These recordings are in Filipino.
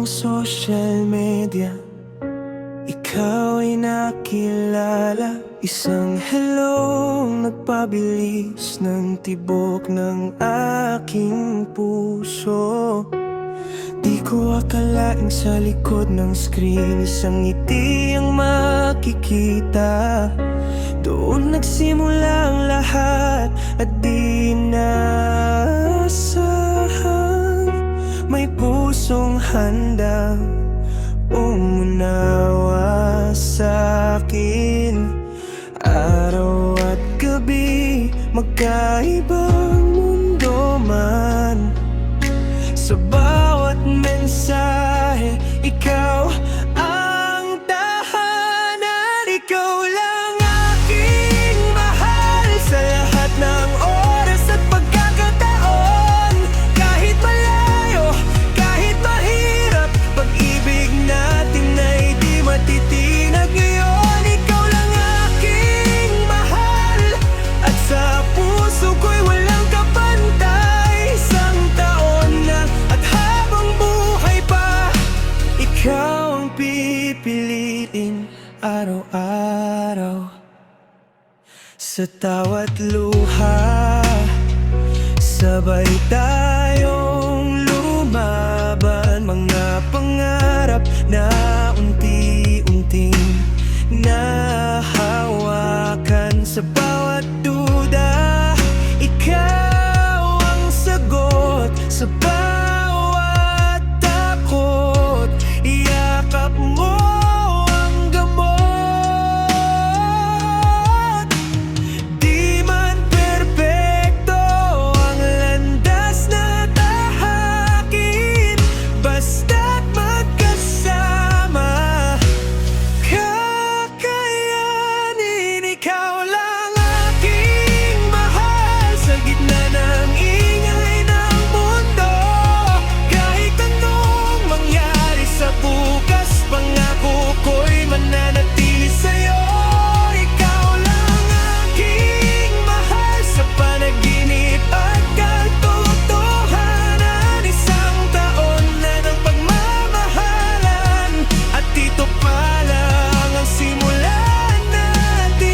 ng social media, ikaw ay nakilala. Isang hello nagpabilis ng tibok ng aking puso. Di ko akalaing sa likod ng screen isang ngiti ang makikita. Doon nagsimula ang lahat at di inaasahan. May pusong handang umunawa sa'kin. Araw at gabi, magkaibang mundo man. Sa bawat mensahe, ikaw ang tahanan. Ikaw lang aking mahal sa lahat ng oras at pagkakataon. Kahit malayo, kahit mahirap, pag-ibig natin ay di matitinag ngayon. Ikaw lang aking mahal at sa puso ko'y walang kapantay. Isang taon na at habang buhay pa, ikaw ang pipiliin araw-araw. Sa tawat luha, sabay tayong lumaban. Mga pangarap na unti-unting nahawakan. Sa bawat duda, ikaw ang sagot. Sa bawat takot, iyakap mo ang gamot. Di man perpekto ang landas na tahakin, basta't magkasama kakayanin. Ikaw lang aking mahal sa gitna ng ingay ng mundo. Kahit anong mangyari sa bukas, pangako ko'y mananatili sa'yo. Ikaw lang aking mahal sa panaginip at katotohanan. Isang taon na ng pagmamahalan at ito pa lang ang simulan natin.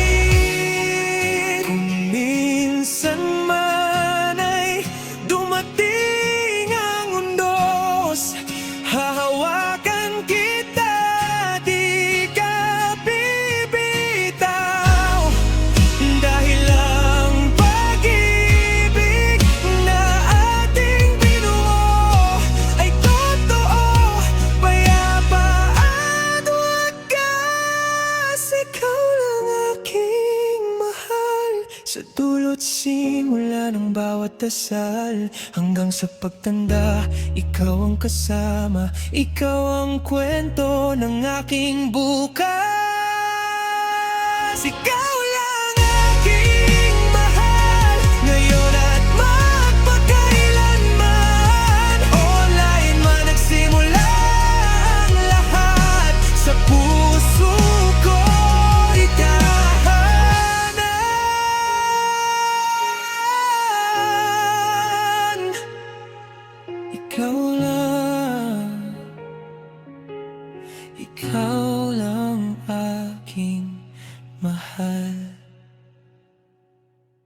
Kung minsan man ay dumating ang undos, hahawakan kita, di ka bibitaw. Dahil ang pag-ibig na ating binuo ay totoo, payapa at wagas. Ikaw lang aking mahal sa dulo't simula ng bawat dasal. Hanggang sa pagtanda, ikaw ang kasama. Ikaw ang kwento ng aking bukas. Ikaw